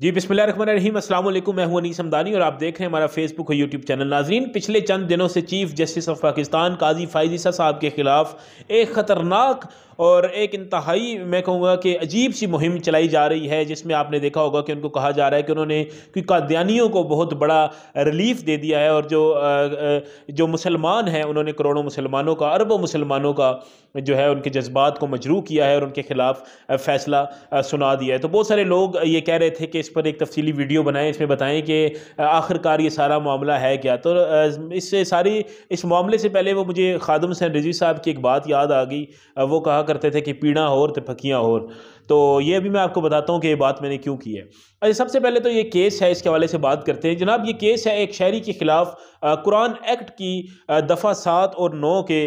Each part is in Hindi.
जी बिस्मिल्लाहिर्रहमानिर्रहीम, अस्सलाम वालेकुम। मैं हूं अनीस हमदानी और आप देख रहे हैं हमारा फेसबुक और यूट्यूब चैनल। नाजरीन, पिछले चंद दिनों से चीफ जस्टिस ऑफ पाकिस्तान काजी फ़ाइज़ ईसा साहब के ख़िलाफ़ एक ख़तरनाक और एक इंतहाई, मैं कहूँगा कि अजीब सी मुहिम चलाई जा रही है, जिसमें आपने देखा होगा कि उनको कहा जा रहा है कि उन्होंने कि कादियानियों को बहुत बड़ा रिलीफ दे दिया है और जो मुसलमान हैं उन्होंने करोड़ों मुसलमानों का, अरबों मुसलमानों का जो है उनके जज्बात को मजरूह किया है और उनके खिलाफ फ़ैसला सुना दिया है। तो बहुत सारे लोग ये कह रहे थे कि इस पर एक तफसीली वीडियो बनाएं, इसमें बताएं कि आखिरकार ये सारा मामला है क्या। तो इस मामले से पहले वो मुझे खादिम हुसैन रिजवी साहब की एक बात याद आ गई। वो कहा करते थे कि पीड़ा होर तो फकियाँ होर। तो ये अभी मैं आपको बताता हूँ कि ये बात मैंने क्यों की है। अच्छा, सबसे पहले तो ये केस है, इसके हवाले से बात करते हैं। जनाब, ये केस है एक शहरी के खिलाफ कुरान एक्ट की दफ़ा 7 और 9 के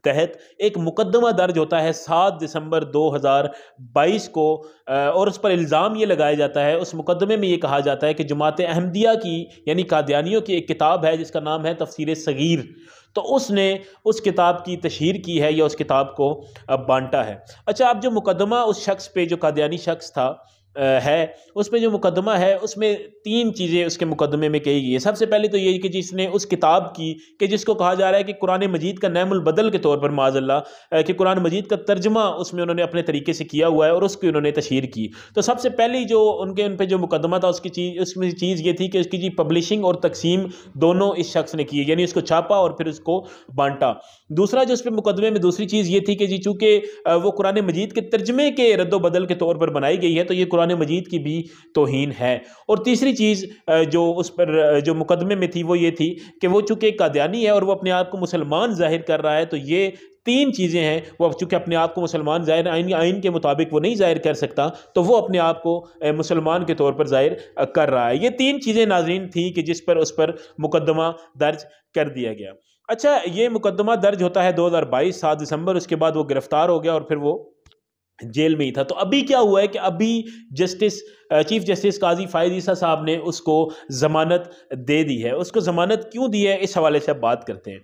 तहत एक मुकदमा दर्ज होता है 7 दिसंबर 2022 को, और उस पर इल्ज़ाम ये लगाया जाता है, उस मुकदमे में ये कहा जाता है कि जमात अहमदिया की यानी कादियानियों की एक किताब है जिसका नाम है तफसीर सगीर, तो उसने उस किताब की तशहीर की है या उस किताब को बांटा है। अच्छा, अब जो मुकदमा उस शख्स पे, जो कादियानी शख्स था है, उसमें जो मुकदमा है उसमें 3 चीज़ें उसके मुकदमे में कही गई है। सबसे पहले तो ये कि जिसने उस किताब की, कि जिसको कहा जा रहा है कि कुरान मजीद का नैमुल बदल के तौर पर माज़अल्लाह कि कुरान मजीद का तर्जमा उसमें उन्होंने अपने तरीके से किया हुआ है और उसकी उन्होंने तशहीर की। तो सबसे पहली जो उन पर जो मुकदमा था उसमें चीज़ ये थी कि उसकी जी पब्लिशिंग और तकसीम दोनों इस शख्स ने की, यानी उसको छापा और फिर उसको बांटा। दूसरा जो उस पर मुकदमे में दूसरी चीज़ ये थी कि जी चूँकि वो कुरान मजीद के तर्जमे के रद्द बदल के तौर पर बनाई गई है, तो ये कुरान मजीद की भी तौहीन है। और तीसरी चीज़ जो उस पर जो मुकदमे में थी वो ये थी कि वो चूँकि कादियानी है और वो अपने आप को मुसलमान जाहिर कर रहा है, तो ये 3 चीज़ें हैं। वो चूँकि अपने आप को मुसलमान जाहिर आइन के मुताबिक वो नहीं जाहिर कर सकता, तो वो अपने आप को मुसलमान के तौर पर जाहिर कर रहा है। ये 3 चीज़ें नाज़रीन थी कि जिस पर उस पर मुकदमा दर्ज कर दिया गया। अच्छा, ये मुकदमा दर्ज होता है 2022 7 दिसंबर, उसके बाद वो गिरफ्तार हो गया और फिर वो जेल में ही था। तो अभी क्या हुआ है कि अभी चीफ जस्टिस काजी फ़ाइज़ ईसा साहब ने उसको ज़मानत दे दी है। उसको ज़मानत क्यों दी है, इस हवाले से अब बात करते हैं।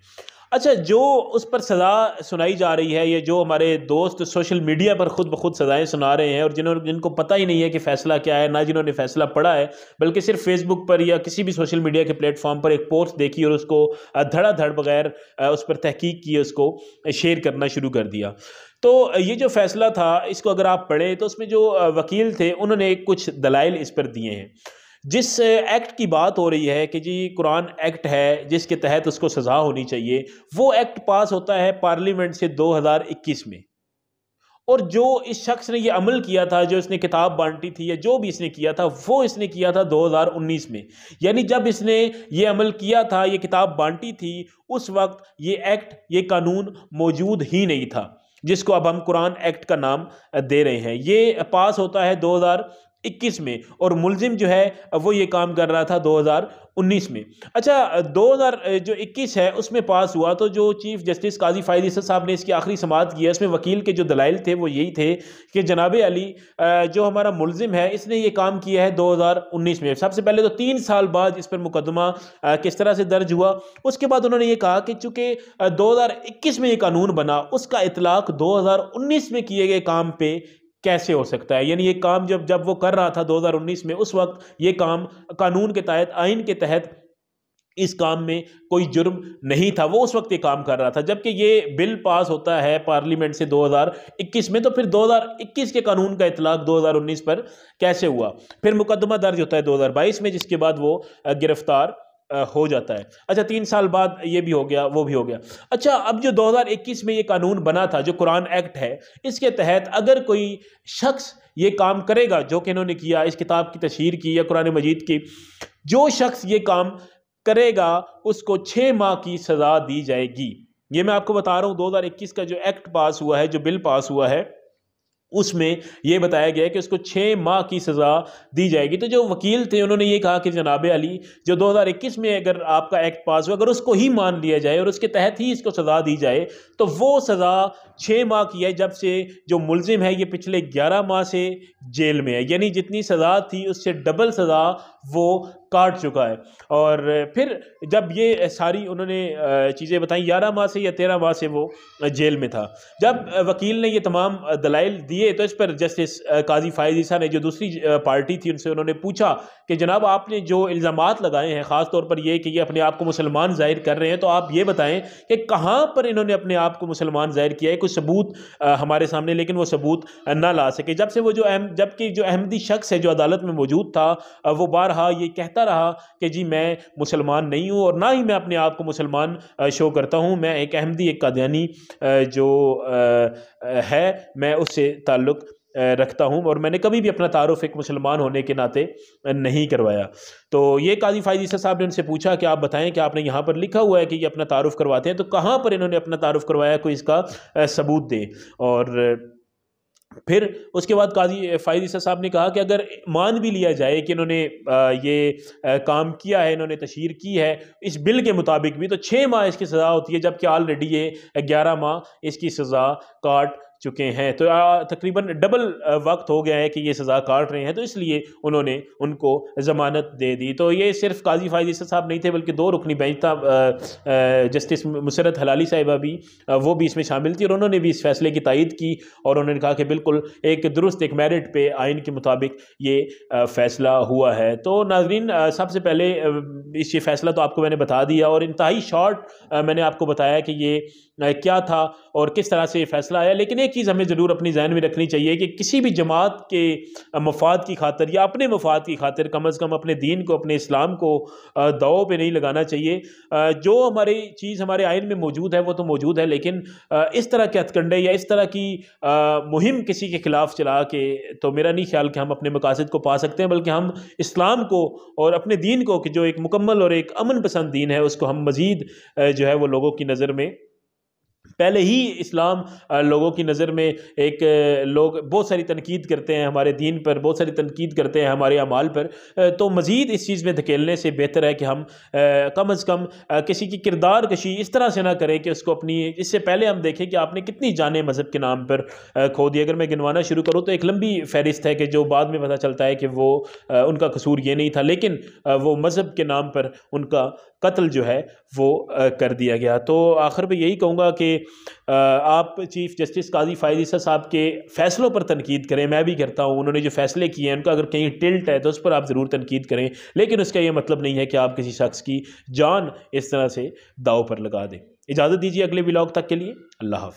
अच्छा, जो उस पर सज़ा सुनाई जा रही है, ये जो हमारे दोस्त सोशल मीडिया पर खुद ब खुद सज़ाएँ सुना रहे हैं और जिनको पता ही नहीं है कि फ़ैसला क्या है, ना जिन्होंने फ़ैसला पढ़ा है, बल्कि सिर्फ फेसबुक पर या किसी भी सोशल मीडिया के प्लेटफॉर्म पर एक पोस्ट देखी और उसको धड़ाधड़ बगैर उस पर तहकीक किए उसको शेयर करना शुरू कर दिया। तो ये जो फ़ैसला था, इसको अगर आप पढ़ें तो उसमें जो वकील थे उन्होंने कुछ दलाइल इस पर दिए हैं। जिस एक्ट की बात हो रही है कि जी कुरान एक्ट है जिसके तहत उसको सज़ा होनी चाहिए, वो एक्ट पास होता है पार्लियामेंट से 2021 में। और जो इस शख्स ने ये अमल किया था, जो इसने किताब बांटी थी या जो भी इसने किया था, वो इसने किया था 2019 में। यानी जब इसने ये अमल किया था, ये किताब बांटी थी, उस वक्त ये एक्ट, ये कानून मौजूद ही नहीं था, जिसको अब हम कुरान एक्ट का नाम दे रहे हैं। ये पास होता है 2021 में और मुलजिम जो है वो ये काम कर रहा था 2019 में। अच्छा, 2021 है उसमें पास हुआ, तो जो चीफ जस्टिस काजी फ़ाइज़ ईसा साहब ने इसकी आखिरी समाअत की है, उसमें वकील के जो दलाइल थे वो यही थे कि जनाब अली जो हमारा मुलजिम है इसने ये काम किया है 2019 में। सबसे पहले तो 3 साल बाद इस पर मुकदमा किस तरह से दर्ज हुआ। उसके बाद उन्होंने ये कहा कि चूँकि 2021 में ये कानून बना, उसका इतलाक 2019 में किए गए काम पे कैसे हो सकता है। यानी ये काम जब वो कर रहा था 2019 में, उस वक्त ये काम कानून के तहत, आइन के तहत इस काम में कोई जुर्म नहीं था, वो उस वक्त ये काम कर रहा था। जबकि ये बिल पास होता है पार्लियामेंट से 2021 में, तो फिर 2021 के कानून का इतलाक 2019 पर कैसे हुआ। फिर मुकदमा दर्ज होता है 2022 में, जिसके बाद वो गिरफ्तार हो जाता है। अच्छा, 3 साल बाद ये भी हो गया, वो भी हो गया। अच्छा, अब जो 2021 में ये कानून बना था, जो कुरान एक्ट है, इसके तहत अगर कोई शख्स ये काम करेगा जो कि इन्होंने किया, इस किताब की तशहीर की या कुरान मजीद की, जो शख्स ये काम करेगा उसको 6 माह की सज़ा दी जाएगी। ये मैं आपको बता रहा हूँ, 2021 का जो एक्ट पास हुआ है, जो बिल पास हुआ है, उसमें यह बताया गया है कि उसको 6 माह की सज़ा दी जाएगी। तो जो वकील थे उन्होंने ये कहा कि जनाब अली, जो 2021 में अगर आपका एक्ट पास हुआ, अगर उसको ही मान लिया जाए और उसके तहत ही इसको सज़ा दी जाए, तो वो सज़ा 6 माह की है, जब से जो मुलजिम है ये पिछले 11 माह से जेल में है। यानी जितनी सज़ा थी उससे डबल सज़ा वो काट चुका है। और फिर जब ये सारी उन्होंने चीज़ें बताई, 11 माह से या 13 माह से वो जेल में था। जब वकील ने ये तमाम दलाइल दिए तो इस पर जस्टिस काजी फायज़ ईसा ने, जो दूसरी पार्टी थी, उनसे उन्होंने पूछा कि जनाब आपने जो इल्ज़ामात लगाए हैं, ख़ास तौर पर ये कि ये अपने आप को मुसलमान ज़ाहिर कर रहे हैं, तो आप ये बताएं कि कहाँ पर इन्होंने अपने आप को मुसलमान ज़ाहिर किया है, कुछ सबूत हमारे सामने। लेकिन वो सबूत ना ला सके। जब से वो जबकि जो अहमदी शख्स है जो अदालत में मौजूद था, वो बारहा ये कहता रहा कि जी मैं मुसलमान नहीं हूँ और ना ही मैं अपने आप को मुसलमान शो करता हूँ, मैं एक अहमदी, एक कादियानी जो है, मैं उससे ताल्लुक़ रखता हूँ और मैंने कभी भी अपना तारुफ एक मुसलमान होने के नाते नहीं करवाया। तो ये काजी फायज़ ईसा साहब ने उनसे पूछा कि आप बताएं कि आपने यहाँ पर लिखा हुआ है कि ये अपना तारुफ करवाते हैं, तो कहाँ पर इन्होंने अपना तारुफ करवाया, कोई इसका सबूत दे। और फिर उसके बाद काजी फायज़ ईसा साहब ने कहा कि अगर मान भी लिया जाए कि इन्होंने काम किया है, इन्होंने तशहीर की है इस बिल के मुताबिक भी, तो 6 माह इसकी सज़ा होती है, जबकि ऑलरेडी ये 11 माह इसकी सज़ा काट चुके हैं। तो तकरीबन डबल वक्त हो गया है कि ये सज़ा काट रहे हैं, तो इसलिए उन्होंने उनको ज़मानत दे दी। तो ये सिर्फ काजी फायज़ ईसा साहब नहीं थे, बल्कि 2 रुकनी बेंच था, जस्टिस मुसरत हलाली साहिबा भी, वो भी इसमें शामिल थी और उन्होंने भी इस फैसले की तायीद की और उन्होंने कहा कि बिल्कुल एक दुरुस्त, एक मेरिट पे, आइन के मुताबिक ये फ़ैसला हुआ है। तो नाज़रीन, सबसे पहले ये फ़ैसला तो आपको मैंने बता दिया और इंतहाई शॉर्ट मैंने आपको बताया कि ये क्या था और किस तरह से ये फ़ैसला आया। लेकिन एक चीज़ हमें ज़रूर अपनी ज़हन में रखनी चाहिए कि किसी भी जमात के मफाद की खातिर या अपने मफाद की खातिर कम अज़ कम अपने दीन को, अपने इस्लाम को दाव पे नहीं लगाना चाहिए। जो हमारी चीज़ हमारे आइन में मौजूद है वो तो मौजूद है, लेकिन इस तरह के हथकंडे या इस तरह की मुहिम किसी के ख़िलाफ़ चला के, तो मेरा नहीं ख्याल कि हम अपने मकासद को पा सकते हैं, बल्कि हम इस्लाम को और अपने दीन को, कि जो एक मुकम्मल और एक अमन पसंद दीन है, उसको हम मज़ीद जो है वो लोगों की नज़र में, पहले ही इस्लाम लोगों की नज़र में एक, लोग बहुत सारी तनकीद करते हैं हमारे दीन पर, बहुत सारी तनकीद करते हैं हमारे अमाल पर, तो मज़ीद इस चीज़ में धकेलने से बेहतर है कि हम कम अज़ कम किसी की किरदार कशी इस तरह से ना करें कि उसको अपनी, इससे पहले हम देखें कि आपने कितनी जाने मज़हब के नाम पर खो दी। अगर मैं गिनवाना शुरू करूँ तो एक लंबी फहरिस्त है कि जो बाद में पता चलता है कि वो उनका कसूर ये नहीं था, लेकिन वो मज़हब के नाम पर उनका कत्ल जो है वो कर दिया गया। तो आखिर में यही कहूँगा कि आप चीफ़ जस्टिस काजी फायज़ ईसा साहब के फ़ैसलों पर तनकीद करें, मैं भी करता हूँ। उन्होंने जो फ़ैसले किए हैं उनका अगर कहीं टिल्ट है तो उस पर आप ज़रूर तनकीद करें, लेकिन उसका ये मतलब नहीं है कि आप किसी शख्स की जान इस तरह से दाव पर लगा दें। इजाज़त दीजिए अगले व्लॉग तक के लिए। अल्लाह हाफ़िज़।